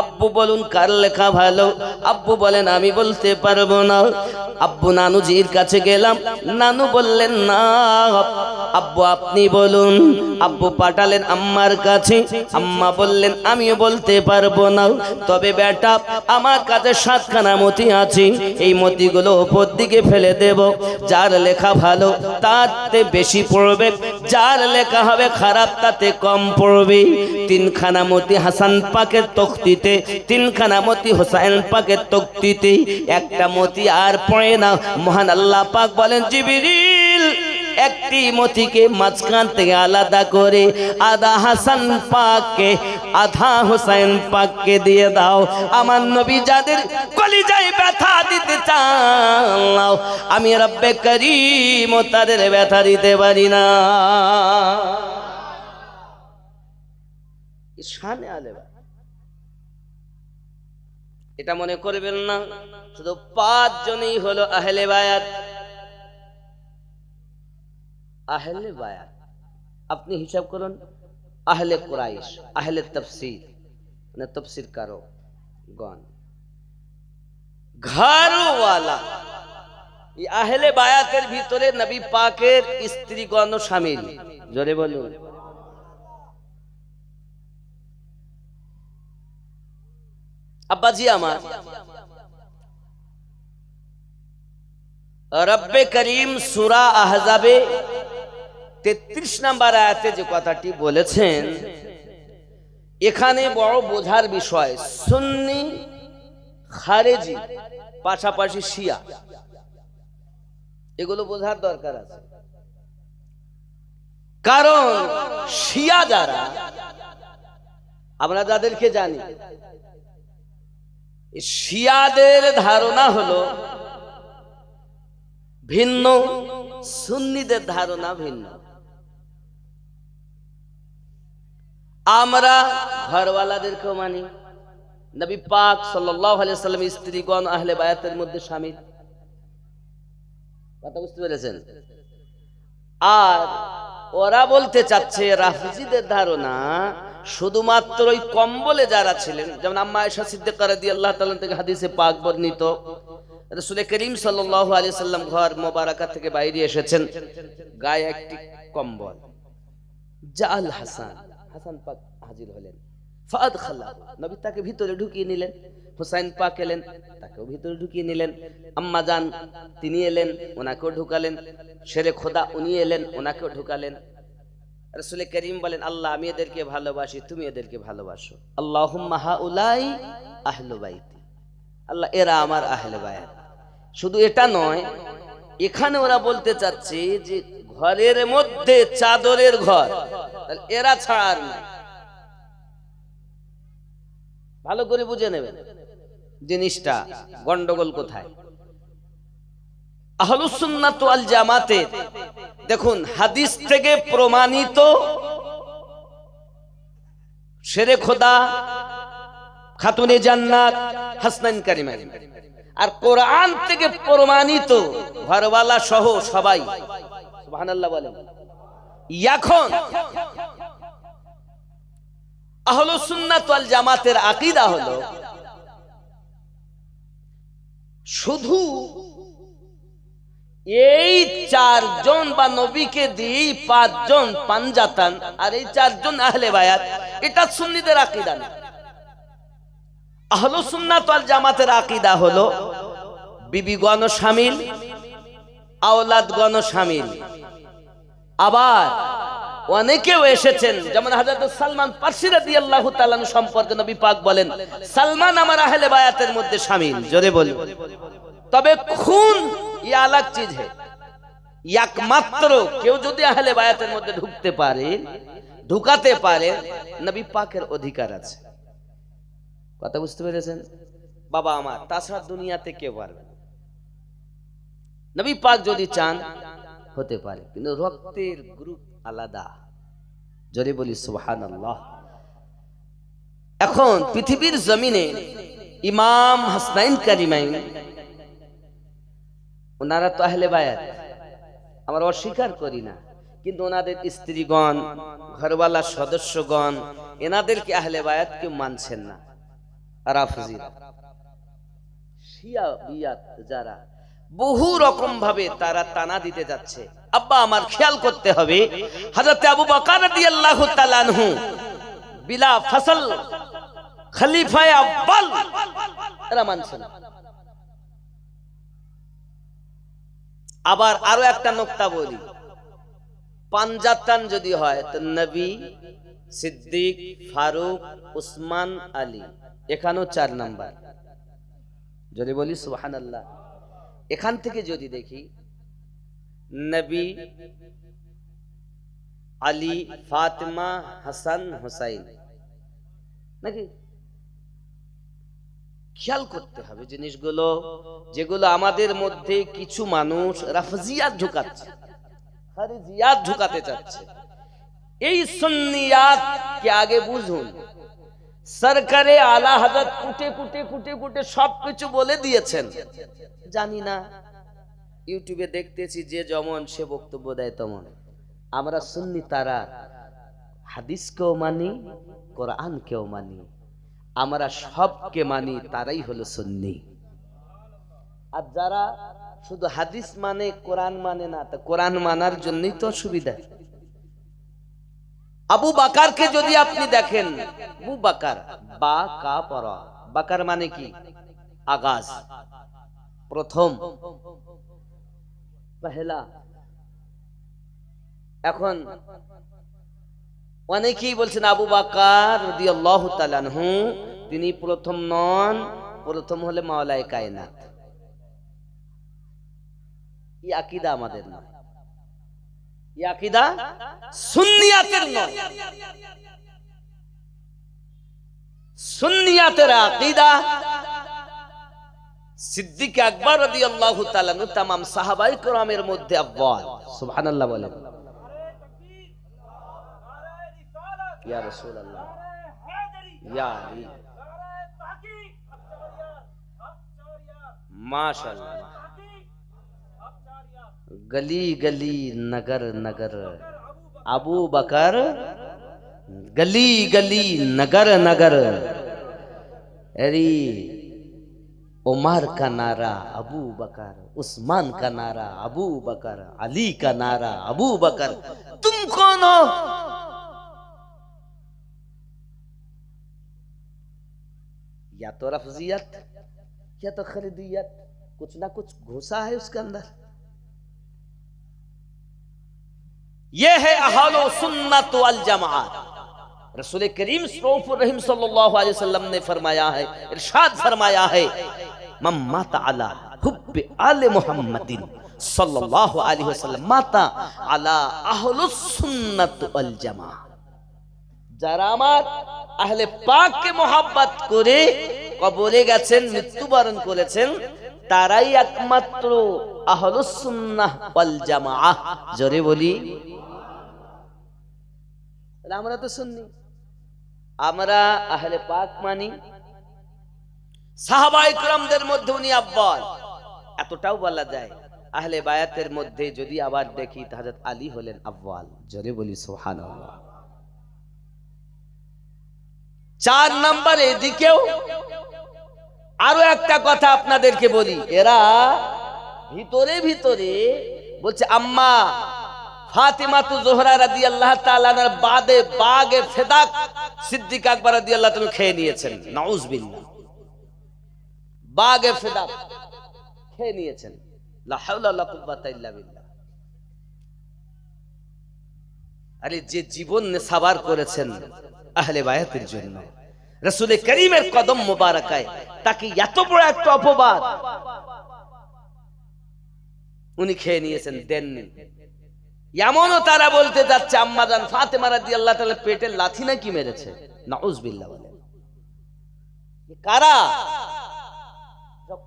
Speaker 1: আব্বু বলুন কার লেখা ভালো? আব্বু বলেন আমি বলতে পারবো না। আব্বু নানুজির কাছে গেলাম, নানু বললেন না। আব্বু আপনি বলুন। আব্বু পাঠালেন আম্মার কাছে, আম্মা বললেন আমিও বলতে পারবো না, তবে বেটা আমার কাছে 7খানা মতি আছে, এই মতিগুলো উপর দিকে ফেলে দেব, যার লেখা ভালো তাতে বেশি পড়বে, যার লেখা হবে খারাপ তাতে কম পড়বে। 3খানা মতি হাসান পাকের তখতিতে, 3খানা মতি হোসাইন পাকের তখতিতে, একটা মতি আর পড়ে না। মহান আল্লাহ পাক বলেন জিবরিল একটি মতিকে মাঝখান থেকে আলাদা করে আধা হাসান পাককে আধা হোসাইন পাককে দিয়ে দাও। আমার নবী যাদের কলিজায় ব্যথা দিতে চাও, আমি রব্বে করিম তাদের ব্যথা দিতে পারি না। শানে আলেম, এটা মনে করবেন না শুধু 5 জনই হলো আহলে বায়াত। আহলে বায়াত আপনি হিসাব করুন, আহলে কুরাইশ, আহলে তাফসীর, মানে তাফসীর কারো গণ, ঘরওয়ালা। এই আহলে বায়াতের ভিতরে নবী পাকের স্ত্রীগণ শামিল। জোরে বলুন। আব্বাজি আমার, রব্বে করিম সূরা আহজাবে 33 নম্বর আয়াতে যে কথাটি বলেছেন, এখানে বড় বোঝার বিষয়। সুন্নি, খারেজি, পাশাপাশি শিয়া, এগুলো বোঝার দরকার আছে। কারণ শিয়া যারা, আমরা যাদেরকে জানি, শিয়াদের ধারণা হলো ভিন্ন, সুন্নিদের ধারণা ভিন্ন। আমরা ঘরওয়ালাদেরকেও মানি, নবী পাক সাল্লাল্লাহু আলাইহি ওয়াসাল্লাম স্ত্রীগণ আহলে বায়াতের মধ্যে শামিল। কথা বুঝতে পেরেছেন? আর ওরা বলতে চাচ্ছে রাফিজিদের ধারণা শুধুমাত্র ওই কম্বলে যারা ছিলেন, যেমন আম্মা আয়েশা সিদ্দিকা রাদিয়াল্লাহু তাআলা থেকে হাদিসে পাক বর্ণিত, রাসূল করিম সাল্লাল্লাহু আলাইহি ওয়াসাল্লাম ঘর মোবারকা থেকে বাইরে এসেছেন, গায়ে একটি কম্বল। জাআল হাসান, হাসান পাক হাজির হলেন, ফাদখালা, নবী তাকে ভিতরে ঢুকিয়ে নিলেন। হুসাইন পাক এলেন, তাকেও ভিতরে ঢুকিয়ে নিলেন। আম্মা জান তিনি এলেন, ওনাকেও ঢুকালেন। শেরে খোদা উনি এলেন, ওনাকেও ঢুকালেন। রাসূল করিম বলেন, আল্লাহ আমি এদেরকে ভালোবাসি, তুমি এদেরকে ভালোবাসো। আল্লাহুম্মা হাউলাই আহলু বাইতি, আল্লাহ এরা আমার আহলে বায়াত। শুধু এটা নয়, এখানে ওরা বলতে চাচ্ছে যে ঘরের মধ্যে চাদরের ঘর, এরা ছাড়া আর নাই। ভালো করে বুঝে নেবেন জিনিসটা, গন্ডগোল কোথায়। আহলুস সুন্নাত ওয়াল জামাতে দেখুন হাদিস থেকে প্রমাণিত শেরে খোদা, খাতুনে জান্নাত, হাসনাইন কারিমাইন, আর কোরআন থেকে প্রমাণিত ঘরওয়ালা সহ সবাই, সুবহানাল্লাহ বলেন। এখন আহলুস সুন্নাত ওয়াল জামাতের আকীদা হলো শুধু এই চারজন বা নবীকে দিয়ে 5 জন পাঞ্জাতান, আর এই 4 জন আহলে বায়াত, এটা সুন্নিদের আকীদা না। আহলুস সুন্নাত ওয়াল জামাতের আকীদা হলো বিবিগণ শামিল, আওলাদগণ শামিল। আবার অনেকেও এসেছেন, যেমন হযরত সালমান ফারসি রাদিয়াল্লাহু তাআলা সম্পর্কে নবী পাক বলেন, সালমান আমার আহলে বায়াতের মধ্যে শামিল। জোরে বলুন। তবে খুন ये अलग चीज है, একমাত্র কেউ যদি আহলে বায়াতের মধ্যে ঢুকতে পারে, ঢুকাতে পারে, নবী পাকের অধিকার আছে। কথা বুঝতে পেরেছেন বাবা আমার? তাছাড়া দুনিয়াতে কেউ পারবে না। নবী পাক যদি চান হতে পারে, কিন্তু রক্তের গ্রুপ আলাদা। জোরে বলি সুবহানাল্লাহ। এখন পৃথিবীর জমিনে ইমাম হাসনাইন কারিমাইন, ওনারা তো আহলে বায়াত, আমরা অস্বীকার করি না, কিন্তু ওনাদের স্ত্রীগণ, ঘরওয়ালা সদস্যগণ, এনাদেরকে আহলে বায়াত কেউ মানছেন না। রাফিজি, শিয়া বিয়াত যারা, বহু রকম ভাবে তারা টানা দিতে যাচ্ছে। আব্বা আমার খেয়াল করতে হবে, হযরত আবু বকর রাদিয়াল্লাহু তাআলা আনহু বিলা ফসল খলিফায়ে আউয়াল, এরা মানছেন। আবার আরো একটা নোকতা বলি, পাঞ্জাতান যদি হয় তো নবী, সিদ্দিক, ফারুক, উসমান, আলী, এখানেও 4 নাম্বার। যদি বলি সুবহানাল্লাহ। এখান থেকে যদি দেখি নবী, আলী, ফাতেমা, হাসান, হুসাইন, নাকি? খেয়াল করতে হবে জিনিসগুলো, যেগুলো আমাদের মধ্যে কিছু মানুষ রাফজিয়াত ঢুকাচ্ছে, খারিজিয়াত ঢুকাতে চাচ্ছে। এই সুন্নিয়াত কে আগে বুঝুন। সরকারে আলা হযরত কুটে কুটে কুটে কুটে সবকিছু বলে দিয়েছেন, জানি না, ইউটিউবে দেখতেছি যে যেমন সে বক্তব্য দেয় তেমন। আমরা সুন্নি, তারা হাদিসকেও মানি, কোরআনকেও মানি। আমরা সবকে মানি, তারাই হলো সুন্নি। আর যারা শুধু হাদিস মানে, কোরআন মানে না, তা কোরআন মানার জন্যই তো অসুবিধা। আবু বাকারকে যদি আপনি দেখেন, আবু বাকার, বা কা পরা, বাকার মানে কি? আগাজ, প্রথম, পহেলা। এখন অনেকেই বলছেন আবু বকর রাদিয়াল্লাহু তাআলা আনহু তিনি প্রথম নন, প্রথম হলে মাওলায়ে কায়নাত। এই আকীদা আমাদের নয়, এই আকীদা সুন্নিয়াতের নয়। সুন্নিয়াতের আকীদা সিদ্দিক আকবর রাদিয়াল্লাহু তাআলা আনহু तमाम সাহাবায়ে কেরামের মধ্যে আউয়াল। সুবহানাল্লাহ বলেন। ইয়া রাসূলুল্লাহ, ইয়া আলী, माशाअल्लाह। गली गली नगर नगर अबू बकर, गली गली नगर नगर। अरे उमर का नारा अबू बकर, उस्मान का नारा अबू बकर, अली का नारा अबू बकर। तुम कौन हो? या तो रफजियत या तो खरीदियत, कुछ ना कुछ घुसा है उसके अंदर। ये है अहलो सुन्नत वल जमाअत। रसूल करीम सल्लल्लाहु अलैहि वसल्लम ने फरमाया है, इरशाद फरमाया है, मम माता अला हुब्बे आले मुहम्मदिन सल्लल्लाहु अलैहि वसल्लम माता अला अहलो सुन्नत वल जमाअत। যারা আমার আহলে পাককে মহব্বত করে কবরে গেছেন, মৃত্যুবরণ করেছেন, তারাই একমাত্র আহলুস সুন্নাহ ওয়াল জামাআহ। জোরে বলি। আমরা তো সুন্নি, আমরা আহলে পাক মানি। সাহাবায়ে কেরামদের মধ্যে উনি আব্বাল, এতটাও বলা যায়। আহলে বায়াতের মধ্যে যদি আবার দেখি, হযরত আলী হলেন আব্বাল। জোরে বলি সুবহানাল্লাহ। 4 নাম্বার এদিকেও আরো একটা কথা আপনাদেরকে বলি, এরা ভিতরে ভিতরে বলছে আম্মা ফাতিমা তু জোহরা রাদিয়াল্লাহু তাআলা আনহার বাদে বাগে ফেদাক সিদ্দিক আকবর রাদিয়াল্লাহু তাআলা খেয়ে নিয়েছেন। নাউজুবিল্লাহ, বাগে ফেদাক খেয়ে নিয়েছেন। লা হাওলা ওয়ালা কুওয়াতা ইল্লা বিল্লাহ। আরে যে জীবন নেসাবার করেছেন আহলে বায়াতের জন্য, রাসূল করিমের কদম মুবারকায়, তাকে এত বড় একটা অপবাদ উনি খেয়ে নিয়েছেন, দেননি। এমনও তারা বলতে যাচ্ছে আম্মা জান ফাতেমা রাদিয়াল্লাহু তাআলা পেটে লাথি নাকি মেরেছে। নাউজুবিল্লাহ বলেন। কারা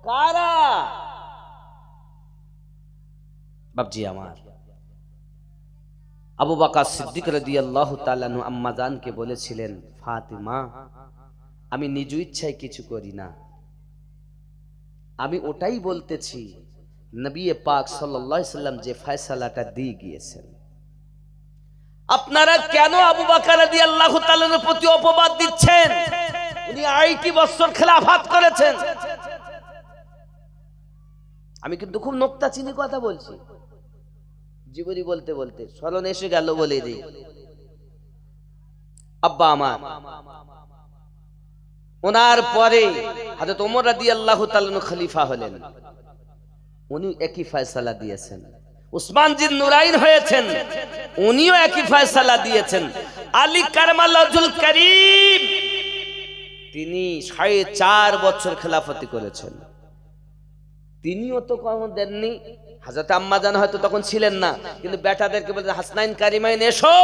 Speaker 1: কারা বাপজি আমার? আবু বকর সিদ্দিক রাদিয়াল্লাহু তাআলা আনহু আম্মা জানকে বলেছিলেন, ফাতিমা আমি নিজ ইচ্ছায় কিছু করি না, আমি ওটাই বলতেছি নবী পাক সাল্লাল্লাহু আলাইহি সাল্লাম যে ফয়সালাটা দিয়ে গিয়েছেন। আপনারা কেন আবু বকর রাদিয়াল্লাহু তাআলার প্রতি অপবাদ দিচ্ছেন? উনি 80 বছর খেলাফত করেছেন। আমি কিন্তু খুব নোক্তাচিনি কথা বলছি, জীবনী বলতে বলতে স্মরণ এসে গেল বলে দিই। আব্বা আমার, ওনার পরে হযরত ওমর রাদিয়াল্লাহু তাআলা খলিফা হলেন, উনি একই ফয়সালা দিয়েছেন। উসমান জিন নুরাইন হয়েছেন, উনিও একই ফয়সালা দিয়েছেন। আলী কারমাল্লাহুল করিম তিনি 4.5 বছর খেলাফতি করেছেন, তিনিও তো কখনো দেননি। হযরত আম্মা জান হয়তো তখন ছিলেন না, কিন্তু বেটাদেরকে বলতেন হাসনাইন কারিমাইন এসো,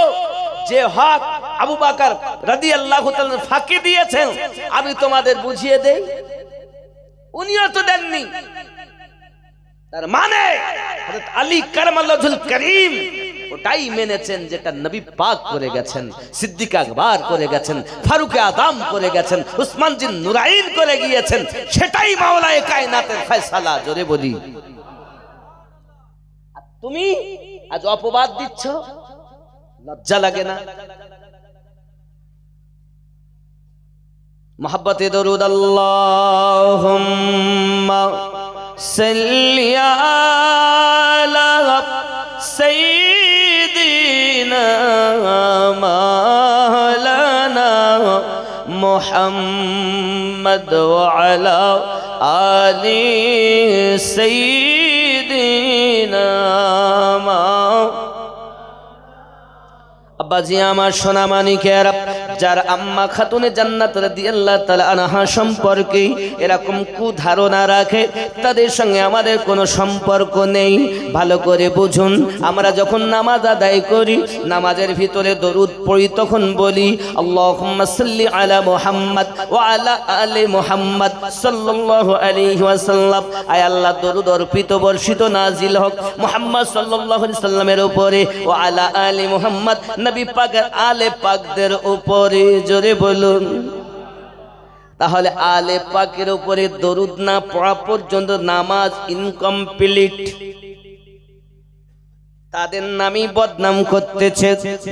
Speaker 1: যে হক আবু বকর রাদিয়াল্লাহু তাআলা ফাঁকি দিয়েছেন আমি তোমাদের বুঝিয়ে দেই। উনিও তো দেননি। তার মানে হযরত আলী কারমাল্লাহুল করিম ওটাই মেনেছেন যেটা নবী পাক করে গেছেন, সিদ্দিক আকবর করে গেছেন, ফারুক আযম করে গেছেন, উসমান জিন নুরাইন করে গিয়েছেন, সেটাই মাওলায়ে কায়নাতের ফয়সালা। জোরে বলি। তুমি আজ অপবাদ দিচ্ছ, লজ্জা লাগে না? मोहब्बत दरूद अल्लाहुम्मा सल्ली अला सय्यिदिना मौलाना मुहम्मद व अला आलि सय्यिदिना। আব্বাজি আমার সোনা মানিকের, যার আম্মা খাতুনে জান্নাত রাদিয়াল্লাহু তাআলা আনহা সম্পর্কে এরকম কুধারণা রাখে, তাদের সঙ্গে আমাদের কোনো সম্পর্ক নেই। ভালো করে বুঝুন, আমরা যখন নামাজ আদায় করি, নামাজের ভিতরে দরুদ পড়ি, তখন বলি আল্লাহুম্মা সাল্লি আলা মুহাম্মদ ওয়া আলা আলি মুহাম্মদ সাল্লাল্লাহু আলাইহি ওয়াসাল্লাম। আয় আল্লাহ, দরুদ অর্পিত বর্ষিত নাজিল হোক মুহাম্মদ সাল্লাল্লাহু আলাইহি সাল্লামের উপরে, ওয়া আলা আলি মুহাম্মদ, নবী পাকের আলে পাকদের উপরে। জোরে বলুন। তাহলে আলে পাকের উপরে দরুদ না পড়া পর্যন্ত নামাজ ইনকমপ্লিট। তাদের নামই বদনাম করতেছে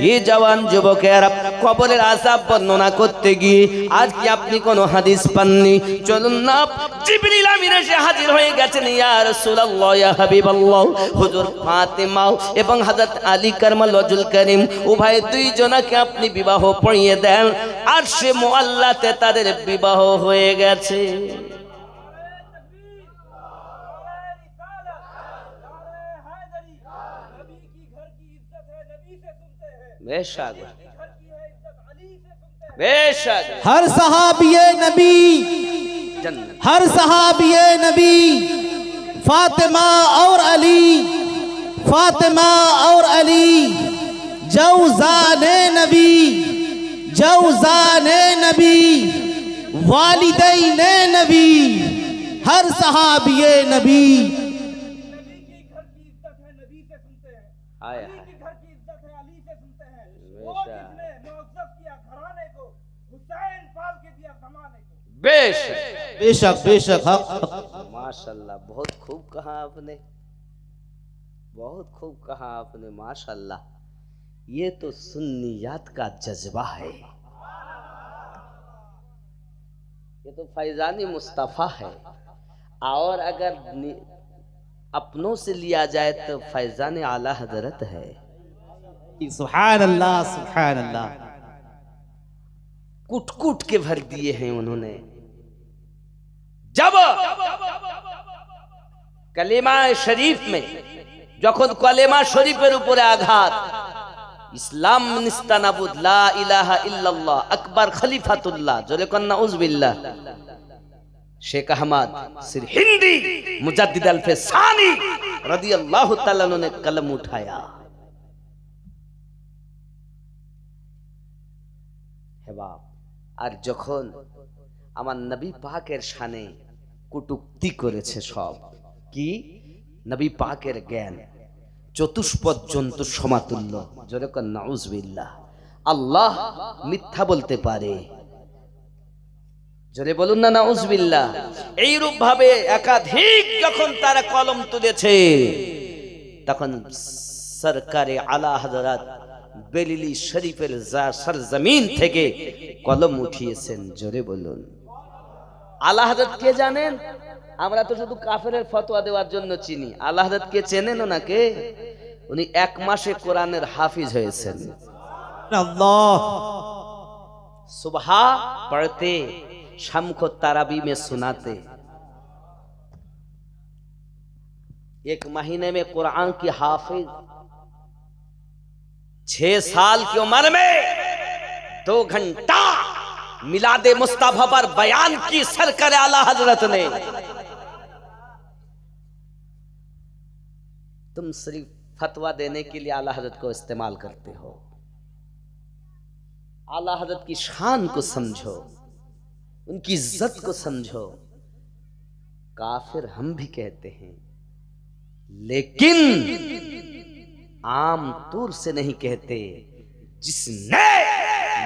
Speaker 1: এই জওয়ান যুবকেরা। কবরের আযাব বর্ণনা করতে গিয়ে আজ কি আপনি কোন হাদিস পাননি? চলুন না, জিবরিল আমিন এসে হাজির হয়ে গেছেন। ইয়া রাসূলুল্লাহ, ইয়া হাবিবাল্লাহ, হুজুর ফাতেমা এবং হযরত আলী কারমাল ওয়াজহুল কারীম উভয় দুইজনকে আপনি বিবাহ পড়িয়ে দেন। আর সে মুআল্লাতে তাদের বিবাহ হয়ে গেছে। बेशक बेशक
Speaker 3: हर सहाबिये नबी, हर सहाबिये नबी, फातिमा और अली, फातिमा और अली, जौजाने नबी, जौजाने नबी, वालिदैन नबी, हर सहाबिये नबी।
Speaker 1: आया बेशक
Speaker 3: बेशक बेशक हक।
Speaker 1: माशाल्लाह, बहुत खूब कहा आपने, बहुत खूब कहा आपने, माशाल्लाह। ये तो सुन्नियात का जज्बा है, ये तो फैजानी मुस्तफ़ा है। और अगर अपनों से लिया जाए तो फैजान आला हजरत है।
Speaker 3: सुभान अल्लाह, सुभान अल्लाह।
Speaker 1: कूट कूट के भर दिए हैं उन्होंने। जब कलेमा शरीफ में যখন কলেমা শরীফের উপরে আঘাত, ইসলাম নিস্তানাবুদ, লা ইলাহা ইল্লাল্লাহ, আকবার খলিফাতুল্লাহ, জোরে কন্না উযবিল্লাহ, शेख अहमद सिर हिंदी मुजद्दिद अल-फसानी रदियल्लाहु ताला अन्हु ने कलम उठाया है बाप। আর যখন আমার নবী পাকের শানে কটূক্তি করেছে, সব কি নবী পাকের জ্ঞান চতুষ্পদ জন্তু সমাতুল্য, জোরে কর নাউজুবিল্লাহ। আল্লাহ মিথ্যা বলতে পারে, জোরে বলুন না নাউজুবিল্লাহ। এই রূপ ভাবে একাধিক যখন তারা কলম তুলেছে, তখন সরকারে আলা হযরত বেলিলি শরীফের সরজমিন থেকে কলম উঠিয়েছেন। জোরে বলুন আলা হযরত কে জানেন? আমরা তো শুধু কাফেরের ফতোয়া দেওয়ার জন্য চিনি। আলা হযরত কে চেনেন ওনাকে? উনি এক মাসে কোরআনের হাফিজ হয়েছেন।
Speaker 3: अल्लाह
Speaker 1: सुबह पढ़ते, शाम को तरावी में सुनाते। एक महीने में कुरान की हाफिज, 6 साल की उम्र में 2 घंटा मिलादे मुस्तफा पर बयान की सरकार आला हजरत ने। तुम सिर्फ फतवा देने के लिए आला हजरत को इस्तेमाल करते हो। आला हजरत की शान को समझो, उनकी इज्जत को समझो। काफिर हम भी कहते हैं, लेकिन आम तौर से नहीं कहते। जिसने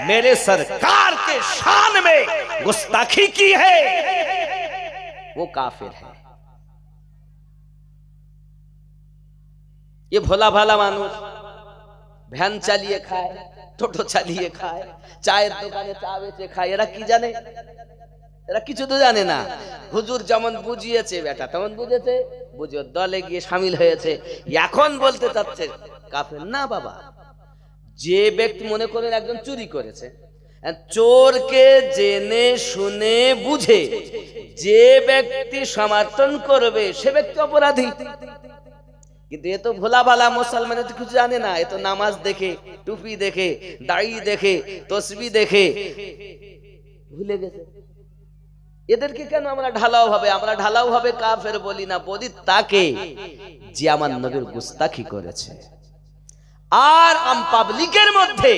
Speaker 1: मेरे सरकार के शान में गुस्ताखी की है वो काफिर है। ये भोला भाला मानुष ভ্যান চালিয়ে খায়, টোটো চালিয়ে খায়, চায়ের দোকানে চা বেচে খায়, এরা কি জানে? এরা কিছু তো জানে না। হুজুর যেমন বুঝিয়েছে বেটা তেমন বুঝেছে, বুঝে দলে গিয়ে সামিল হয়েছে। এখন বলতে চাচ্ছে কাফের না বাবা। যে ব্যক্তি মনে করেন একজন চুরি করেছে, চোরকে জেনে শুনে বুঝে যে ব্যক্তি সমর্থন করবে সে ব্যক্তি অপরাধী। কিন্তু এ তো ভোলা ভালা মুসলমান, তো কিছু জানে না। এ তো নামাজ দেখে, টুপি দেখে, দাড়ি দেখে, তসবি দেখে ভুলে গেছে। এদেরকে কেন আমরা ঢালাও ভাবে, আমরা ঢালাও ভাবে কাফের বলি না, বলি তাকে যে আমার নবীর গুস্তাখি করেছে। আর আম পাবলিকের মধ্যে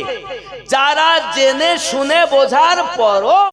Speaker 1: যারা জেনে শুনে বোঝার পরও